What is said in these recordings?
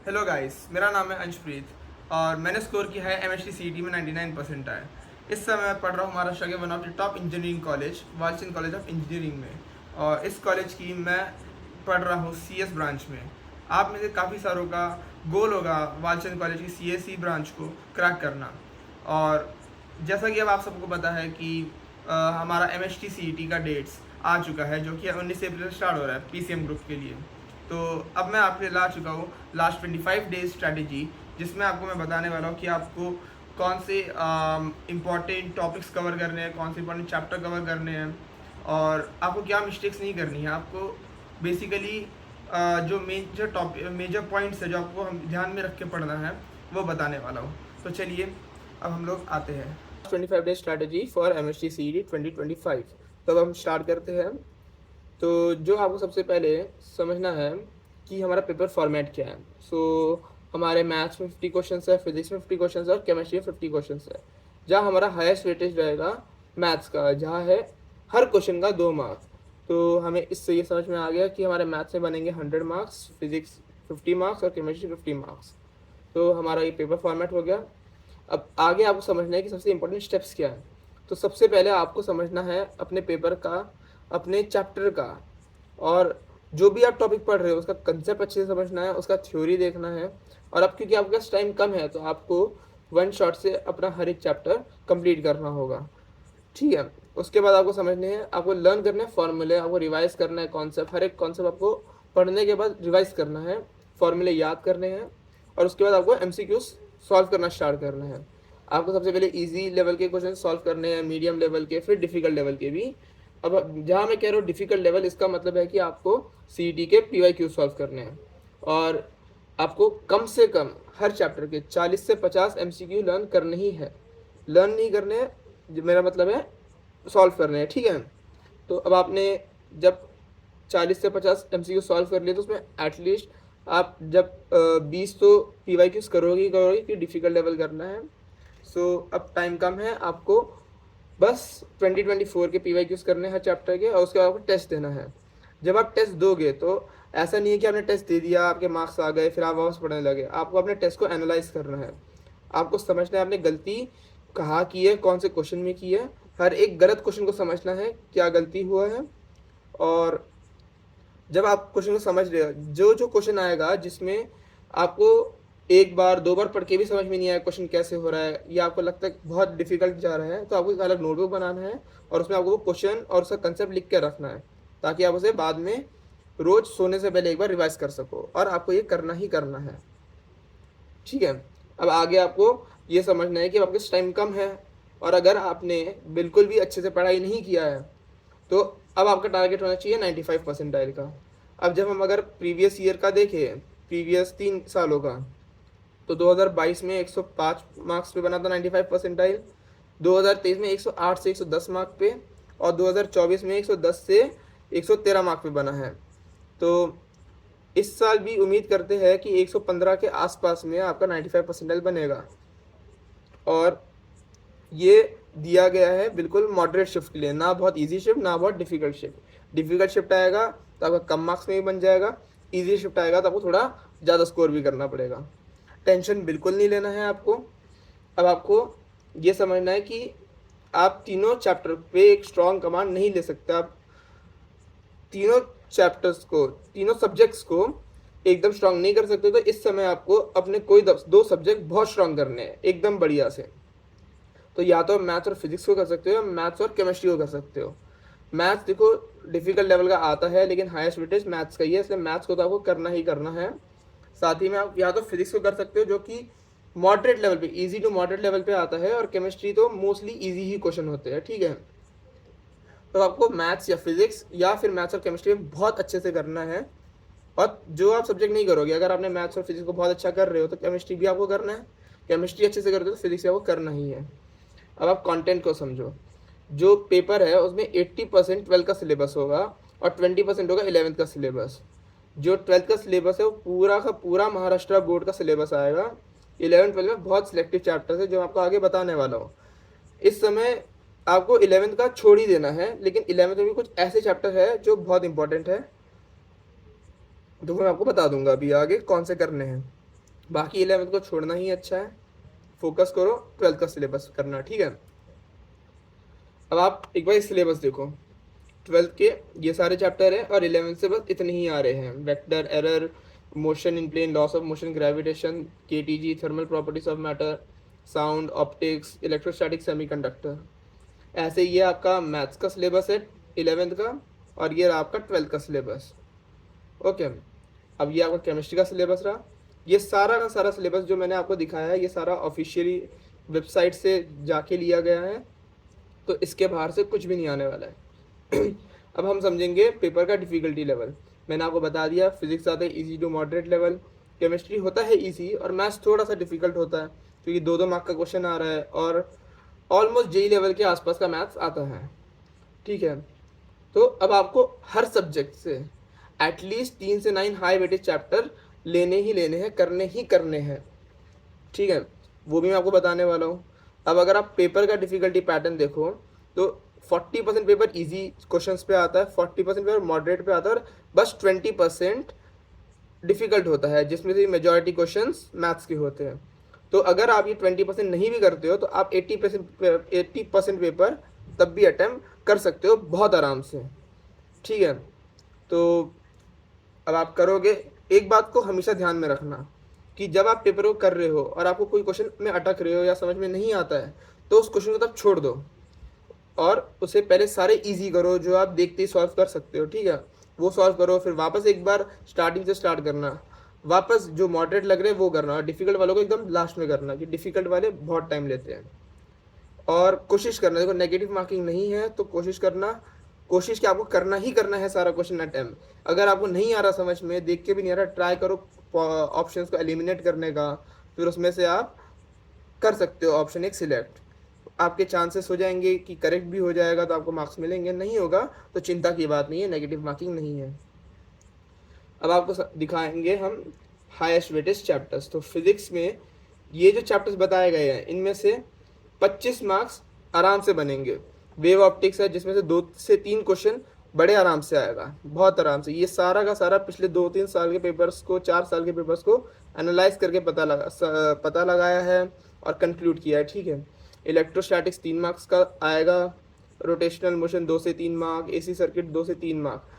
Hello guys, मेरा नाम है अंशप्रीत और मैंने स्कोर किया है एमएचटी सीईटी में 99% आए। इस समय मैं पढ़ रहा हूँ महाराष्ट्र के one of the top engineering college Walchand college of engineering में। और इस कॉलेज की मैं पढ़ रहा हूँ सीएस ब्रांच में। आप में से काफ़ी सारों का गोल होगा वालचंद कॉलेज की सीएसई ब्रांच को क्रैक करना। और जैसा कि अब आप सबको पता है कि हमारा एमएचटी सीईटी का डेट्स आ चुका है, जो कि 19 अप्रैल से स्टार्ट हो रहा है पीसीएम ग्रुप के लिए। तो अब मैं आपके ला चुका हूँ लास्ट 25 डेज स्ट्रैटेजी, जिसमें आपको मैं बताने वाला हूँ कि आपको कौन से इम्पॉर्टेंट टॉपिक्स कवर करने हैं, कौन से इम्पॉर्टेंट चैप्टर कवर करने हैं और आपको क्या मिस्टेक्स नहीं करनी है। आपको बेसिकली जो मेजर पॉइंट्स है जो आपको हम ध्यान में रख के पढ़ना है वो बताने वाला हूँ। तो चलिए अब हम लोग आते हैं 25 days strategy for MHT CET 2025। तो अब हम स्टार्ट करते हैं। तो जो आपको सबसे पहले समझना है कि हमारा पेपर फॉर्मेट क्या है। हमारे मैथ्स में 50 क्वेश्चन है, फिजिक्स में 50 क्वेश्चन है और केमिस्ट्री में 50 क्वेश्चन है। जहाँ हमारा हाईएस्ट वेटेज रहेगा मैथ्स का, जहाँ है हर क्वेश्चन का 2 मार्क्स। तो हमें इससे ये समझ में आ गया कि हमारे मैथ्स में बनेंगे 100 मार्क्स, फिजिक्स 50 मार्क्स और केमिस्ट्री 50 मार्क्स। तो हमारा ये पेपर फॉर्मेट हो गया। अब आगे आपको समझना है कि सबसे इम्पोर्टेंट स्टेप्स क्या है। तो सबसे पहले आपको समझना है अपने पेपर का, अपने चैप्टर का, और जो भी आप टॉपिक पढ़ रहे हो उसका कंसेप्ट अच्छे से समझना है, उसका थ्योरी देखना है। और अब क्योंकि आपके पास टाइम कम है तो आपको वन शॉट से अपना हर एक चैप्टर कंप्लीट करना होगा, ठीक है। उसके बाद आपको समझने हैं, आपको लर्न करना है फॉर्मूले, आपको रिवाइज करना है कॉन्सेप्ट। हर एक कॉन्सेप्ट आपको पढ़ने के बाद रिवाइज करना है, फॉर्मूले याद करने हैं और उसके बाद आपको एमसीक्यूज सॉल्व करना स्टार्ट करना है। आपको सबसे पहले इजी लेवल के क्वेश्चन सॉल्व करने हैं, मीडियम लेवल के, फिर डिफिकल्ट लेवल के भी। अब जहाँ मैं कह रहा हूँ डिफिकल्ट लेवल, इसका मतलब है कि आपको सीईटी के पीवाईक्यू सॉल्व करने हैं और आपको कम से कम हर चैप्टर के 40 से 50 एमसीक्यू लर्न करने ही है। लर्न नहीं करने हैं, मेरा मतलब है सॉल्व करने हैं, ठीक है। तो अब आपने जब 40 से 50 एमसीक्यू सॉल्व कर लिए तो उसमें एटलीस्ट आप जब 20 तो पीवाईक्यूज करोगे कि डिफिकल्ट लेवल करना है। अब टाइम कम है, आपको बस 2024 के पीवाईक्यूज करने हैं हर चैप्टर के और उसके बाद आपको टेस्ट देना है। जब आप टेस्ट दोगे तो ऐसा नहीं है कि आपने टेस्ट दे दिया, आपके मार्क्स आ गए, फिर आप वापस पढ़ने लगे। आपको अपने टेस्ट को एनालाइज करना है, आपको समझना है आपने गलती कहाँ की है, कौन से क्वेश्चन में की है। हर एक गलत क्वेश्चन को समझना है क्या गलती हुआ है। और जब आप क्वेश्चन को समझ रहे हो, जो जो क्वेश्चन आएगा जिसमें आपको एक बार 2 बार पढ़ के भी समझ में नहीं आया क्वेश्चन कैसे हो रहा है या आपको लगता है बहुत डिफिकल्ट जा रहा है, तो आपको एक अलग नोटबुक बनाना है और उसमें आपको वो क्वेश्चन और उसका कंसेप्ट लिख के रखना है, ताकि आप उसे बाद में रोज सोने से पहले एक बार रिवाइज कर सको। और आपको ये करना ही करना है, ठीक है। अब आगे आपको ये समझना है कि आपके पास टाइम कम है और अगर आपने बिल्कुल भी अच्छे से पढ़ाई नहीं किया है तो अब आपका टारगेट होना चाहिए 95 परसेंटाइल का। अब जब हम अगर प्रीवियस ईयर का देखें, प्रीवियस 3 सालों का, तो 2022 में 105 मार्क्स पे बना था 95 परसेंटाइल, 2023 में 108 से 110 मार्क पे और 2024 में 110 से 113 मार्क पे बना है। तो इस साल भी उम्मीद करते हैं कि 115 के आसपास में आपका 95 परसेंटाइल बनेगा। और ये दिया गया है बिल्कुल मॉडरेट शिफ्ट के लिए, ना बहुत इजी शिफ्ट ना बहुत डिफिकल्ट शिफ्ट। डिफिकल्ट शिफ्ट आएगा तो आपका कम मार्क्स में ही बन जाएगा, इजी शिफ्ट आएगा तो आपको थोड़ा ज़्यादा स्कोर भी करना पड़ेगा। टेंशन बिल्कुल नहीं लेना है आपको। अब आपको ये समझना है कि आप तीनों चैप्टर पे एक स्ट्रॉन्ग कमांड नहीं ले सकते। आप तीनों चैप्टर्स को, तीनों सब्जेक्ट्स को एकदम स्ट्रॉन्ग नहीं कर सकते। तो इस समय आपको अपने कोई 2 सब्जेक्ट बहुत स्ट्रॉन्ग करने हैं एकदम बढ़िया से। तो या तो मैथ्स और फिजिक्स को कर सकते हो या मैथ्स और केमिस्ट्री को कर सकते हो। मैथ्स देखो डिफिकल्ट लेवल का आता है लेकिन हाईएस्ट वेटेज मैथ्स का ही है, इसलिए मैथ्स को तो आपको करना ही करना है। साथ ही में आप या तो फिजिक्स को कर सकते हो जो कि मॉडरेट लेवल पे, इजी टू मॉडरेट लेवल पे आता है, और केमिस्ट्री तो मोस्टली इजी ही क्वेश्चन होते हैं, ठीक है। तो आपको मैथ्स या फिजिक्स या फिर मैथ्स और केमिस्ट्री में बहुत अच्छे से करना है। और जो आप सब्जेक्ट नहीं करोगे, अगर आपने मैथ्स और फिजिक्स को बहुत अच्छा कर रहे हो तो केमिस्ट्री भी आपको करना है, केमिस्ट्री अच्छे से करते हो तो फिजिक्स भी आपको करना ही है। अब आप कंटेंट को समझो। जो पेपर है उसमें 80% 12 का सिलेबस होगा और 20% होगा 11th का सिलेबस। जो 12th का सिलेबस है वो पूरा का पूरा महाराष्ट्र बोर्ड का सिलेबस आएगा। 11 12 में बहुत सिलेक्टिव चैप्टर्स है जो आपको आगे बताने वाला हूँ। इस समय आपको 11th का छोड़ ही देना है, लेकिन 11th में भी कुछ ऐसे चैप्टर है जो बहुत इंपॉर्टेंट है, तो मैं आपको बता दूंगा अभी आगे कौन से करने हैं। बाकी 11th को छोड़ना ही अच्छा है, फोकस करो 12th का सिलेबस करना, ठीक है। अब आप एक बार सिलेबस देखो, 12th के ये सारे चैप्टर हैं और 11th से बस इतने ही आ रहे हैं। Vector, error, motion in plane, laws of motion, gravitation, KTG, thermal properties of matter, sound, optics, electrostatic, semiconductor. ऐसे ये आपका मैथ्स का सिलेबस है 11th का, और ये रहा आपका 12th का सिलेबस। ओके, अब ये आपका केमिस्ट्री का सिलेबस रहा। ये सारा का सारा सिलेबस जो मैंने आपको दिखाया है, ये सारा ऑफिशियली वेबसाइट से जाके लिया गया है, तो इसके बाहर से कुछ भी नहीं आने वाला है। अब हम समझेंगे पेपर का डिफ़िकल्टी लेवल। मैंने आपको बता दिया, फिजिक्स आता है easy to moderate level, chemistry होता है इजी, और मैथ्स थोड़ा सा डिफिकल्ट होता है क्योंकि 2-2 मार्क का क्वेश्चन आ रहा है, और ऑलमोस्ट जेई लेवल के आसपास का मैथ्स आता है, ठीक है। तो अब आपको हर सब्जेक्ट से एटलीस्ट 3 से 9 हाई वेटेज चैप्टर लेने ही लेने हैं, करने ही करने हैं, ठीक है। वो भी मैं आपको बताने वाला हूँ। अब अगर आप पेपर का डिफ़िकल्टी पैटर्न देखो तो 40% पेपर इजी क्वेश्चंस पे आता है, 40% पेपर मॉडरेट पे आता है, और बस 20% डिफ़िकल्ट होता है, जिसमें से मेजॉरिटी क्वेश्चंस मैथ्स के होते हैं। तो अगर आप ये 20% नहीं भी करते हो तो आप 80% पेपर तब भी अटैम्प्ट कर सकते हो बहुत आराम से, ठीक है। तो अब आप करोगे, एक बात को हमेशा ध्यान में रखना कि जब आप पेपर को कर रहे हो और आपको कोई क्वेश्चन में अटक रहे हो या समझ में नहीं आता है, तो उस क्वेश्चन को तब छोड़ दो और उसे पहले सारे इजी करो जो आप देखते ही सॉल्व कर सकते हो, ठीक है। वो सॉल्व करो, फिर वापस एक बार स्टार्टिंग से स्टार्ट करना, वापस जो मॉडरेट लग रहे हैं वो करना, और डिफ़िकल्ट वालों को एकदम लास्ट में करना, कि डिफ़िकल्ट वाले बहुत टाइम लेते हैं। और कोशिश करना, देखो नेगेटिव मार्किंग नहीं है तो कोशिश करना, कोशिश कि आपको करना ही करना है सारा क्वेश्चन अटैम्प्ट। अगर आपको नहीं आ रहा समझ में, देख के भी नहीं आ रहा, ट्राई करो ऑप्शंस को एलिमिनेट करने का, फिर उसमें से आप कर सकते हो ऑप्शन एक सिलेक्ट। आपके चांसेस हो जाएंगे कि करेक्ट भी हो जाएगा तो आपको मार्क्स मिलेंगे, नहीं होगा तो चिंता की बात नहीं है, नेगेटिव मार्किंग नहीं है। अब आपको दिखाएंगे हम हाईएस्ट वेटेज चैप्टर्स। तो फिजिक्स में ये जो चैप्टर्स बताए गए हैं इनमें से 25 मार्क्स आराम से बनेंगे। वेव ऑप्टिक्स है जिसमें से 2 से 3 क्वेश्चन बड़े आराम से आएगा, बहुत आराम से। ये सारा का सारा पिछले 2-3 साल के पेपर्स को, 4 साल के पेपर्स को एनालाइज करके पता लगाया है और कंक्लूड किया है, ठीक है। इलेक्ट्रोस्टैटिक्स 3 मार्क्स का आएगा, रोटेशनल मोशन 2 से 3 मार्क, एसी सर्किट 2 से 3 मार्क।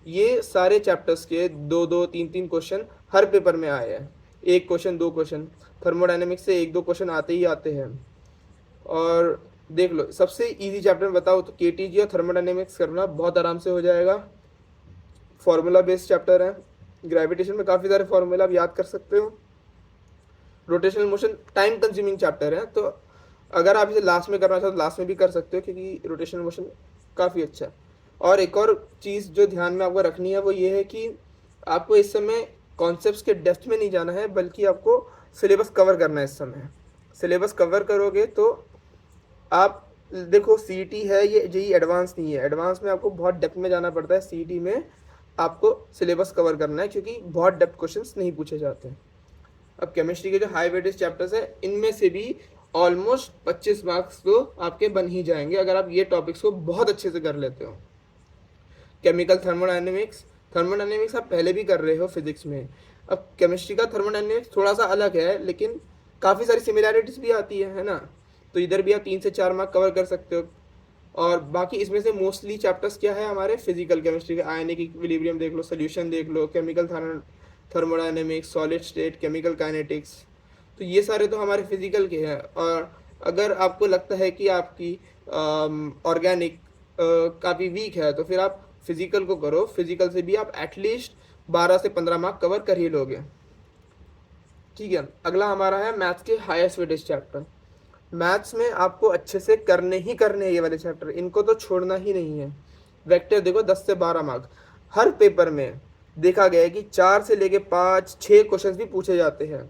ये सारे चैप्टर्स के 2-2, 3-3 क्वेश्चन हर पेपर में आए हैं, 1 क्वेश्चन 2 क्वेश्चन। थर्मोडायनेमिक्स से 1-2 क्वेश्चन आते ही आते हैं। और देख लो, सबसे इजी चैप्टर में बताओ तो केटीजी और थर्मोडायनेमिक्स करना बहुत आराम से हो जाएगा। फॉर्मूला बेस्ड चैप्टर है, ग्रेविटेशन में काफ़ी सारे फॉर्मूला आप याद कर सकते हो। Rotational motion time consuming chapter है, तो अगर आप इसे लास्ट में करना चाहो तो लास्ट में भी कर सकते हो, क्योंकि रोटेशनल मोशन काफ़ी अच्छा है। और एक और चीज़ जो ध्यान में आपको रखनी है वो ये है कि आपको इस समय कॉन्सेप्ट्स के डेप्थ में नहीं जाना है, बल्कि आपको सिलेबस कवर करना है। इस समय सिलेबस कवर करोगे तो आप देखो, सीईटी है ये, जेईई एडवांस नहीं है। एडवांस में आपको बहुत डेप्थ में जाना पड़ता है, सीईटी में आपको सिलेबस कवर करना है क्योंकि बहुत डेप्थ क्वेश्चंस नहीं पूछे जाते हैं। अब केमिस्ट्री के जो हाई वेटेज चैप्टर्स है इनमें से भी ऑलमोस्ट 25 मार्क्स तो आपके बन ही जाएंगे अगर आप ये टॉपिक्स को बहुत अच्छे से कर लेते हो। केमिकल थर्मोडायनेमिक्स आप पहले भी कर रहे हो फिजिक्स में। अब केमिस्ट्री का थर्मोडायनेमिक्स थोड़ा सा अलग है, लेकिन काफ़ी सारी सिमिलैरिटीज भी आती है ना, तो इधर भी आप 3 से 4 मार्क कवर कर सकते हो। और बाकी इसमें से मोस्टली चैप्टर्स क्या है हमारे फिजिकल केमिस्ट्री के, आयनिक इक्विलिब्रियम देख लो, सोल्यूशन देख लो, chemical thermodynamics, solid state, chemical kinetics, तो ये सारे तो हमारे फिजिकल के हैं। और अगर आपको लगता है कि आपकी ऑर्गेनिक काफ़ी वीक है तो फिर आप फिजिकल को करो, फिजिकल से भी आप एटलीस्ट 12 से 15 मार्क कवर कर ही लोगे, ठीक है। अगला हमारा है मैथ्स के हाईएस्ट वेटेज चैप्टर। मैथ्स में आपको अच्छे से करने ही करने हैं ये वाले चैप्टर, इनको तो छोड़ना ही नहीं है। वेक्टर देखो 10 से 12 मार्क हर पेपर में देखा गया है कि 4 से लेके 5-6 क्वेश्चन भी पूछे जाते हैं।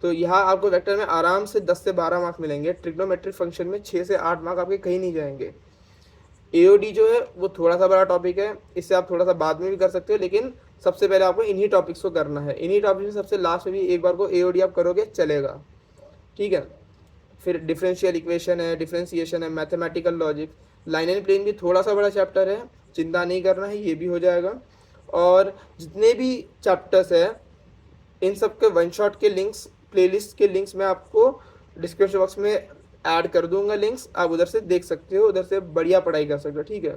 तो यहाँ आपको वेक्टर में आराम से 10 से 12 मार्क मिलेंगे। ट्रिग्नोमेट्रिक फंक्शन में 6 से 8 मार्क आपके कहीं नहीं जाएंगे। एओडी जो है वो थोड़ा सा बड़ा टॉपिक है, इससे आप थोड़ा सा बाद में भी कर सकते हो, लेकिन सबसे पहले आपको इन्हीं टॉपिक्स को करना है। इन्हीं टॉपिक्स में सबसे लास्ट में भी एक बार को एओडी आप करोगे चलेगा, ठीक है। फिर डिफरेंशियल इक्वेशन है, डिफरेंशिएशन है, mathematical logic, line and plane भी थोड़ा सा बड़ा चैप्टर है, चिंता नहीं करना है, ये भी हो जाएगा। और जितने भी चैप्टर्स है इन सब के वन शॉट के लिंक्स प्लेलिस्ट के लिंक्स मैं आपको डिस्क्रिप्शन बॉक्स में ऐड कर दूंगा लिंक्स, आप उधर से देख सकते हो, उधर से बढ़िया पढ़ाई कर सकते हो, ठीक है।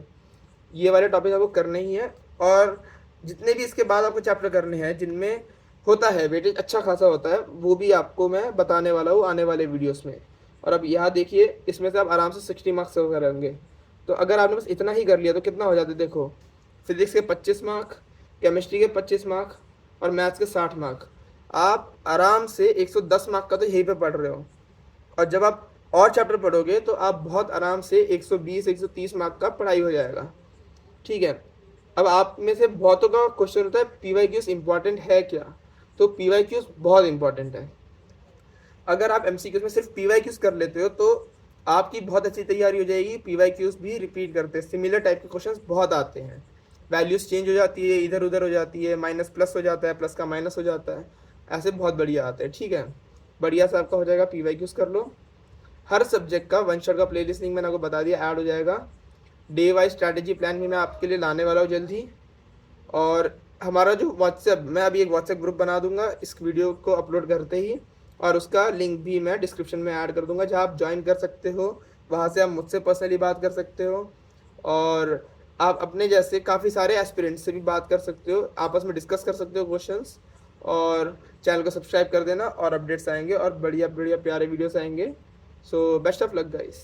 ये वाले टॉपिक आपको करने ही है, और जितने भी इसके बाद आपको चैप्टर करने हैं जिनमें होता है वेटेज अच्छा खासा होता है, वो भी आपको मैं बताने वाला हूँ आने वाले वीडियोस में। और अब यहाँ देखिए, इसमें से आप आराम से 60 मार्क्स करेंगे। तो अगर आपने बस इतना ही कर लिया तो कितना हो जाता है, देखो, फिजिक्स के 25 मार्क, केमिस्ट्री के 25 मार्क और मैथ्स के 60 मार्क। आप आराम से 110 मार्क का तो यहीं पे पढ़ रहे हो, और जब आप और चैप्टर पढ़ोगे तो आप बहुत आराम से 120-130 मार्क का पढ़ाई हो जाएगा, ठीक है। अब आप में से बहुतों का क्वेश्चन होता है PYQs इंपॉर्टेंट है क्या, तो PYQs बहुत इंपॉर्टेंट है। अगर आप MCQs में सिर्फ PYQs कर लेते हो तो आपकी बहुत अच्छी तैयारी हो जाएगी। PYQs भी रिपीट करते हैं, सिमिलर टाइप के क्वेश्चंस बहुत आते हैं, वैल्यूज चेंज हो जाती है, इधर उधर हो जाती है, माइनस प्लस हो जाता है, प्लस का माइनस हो जाता है, ऐसे बहुत बढ़िया आते हैं, ठीक है। बढ़िया से आपका हो जाएगा, PYQs कर लो। हर सब्जेक्ट का वन शॉट का प्लेलिस्ट लिंक मैंने आपको बता दिया, ऐड हो जाएगा। डे वाइज स्ट्रैटेजी प्लान भी मैं आपके लिए लाने वाला हूँ जल्द ही। और हमारा जो व्हाट्सएप, मैं अभी एक व्हाट्सएप ग्रुप बना दूंगा इस वीडियो को अपलोड करते ही, और उसका लिंक भी मैं डिस्क्रिप्शन में ऐड कर दूंगा, जहाँ आप ज्वाइन कर सकते हो। वहाँ से आप मुझसे पर्सनली बात कर सकते हो, और आप अपने जैसे काफ़ी सारे एस्पिरेंट्स से भी बात कर सकते हो, आपस में डिस्कस कर सकते हो क्वेश्चंस। और चैनल को सब्सक्राइब कर देना, और अपडेट्स आएंगे और बढ़िया बढ़िया प्यारे वीडियोस आएंगे। So best of luck guys.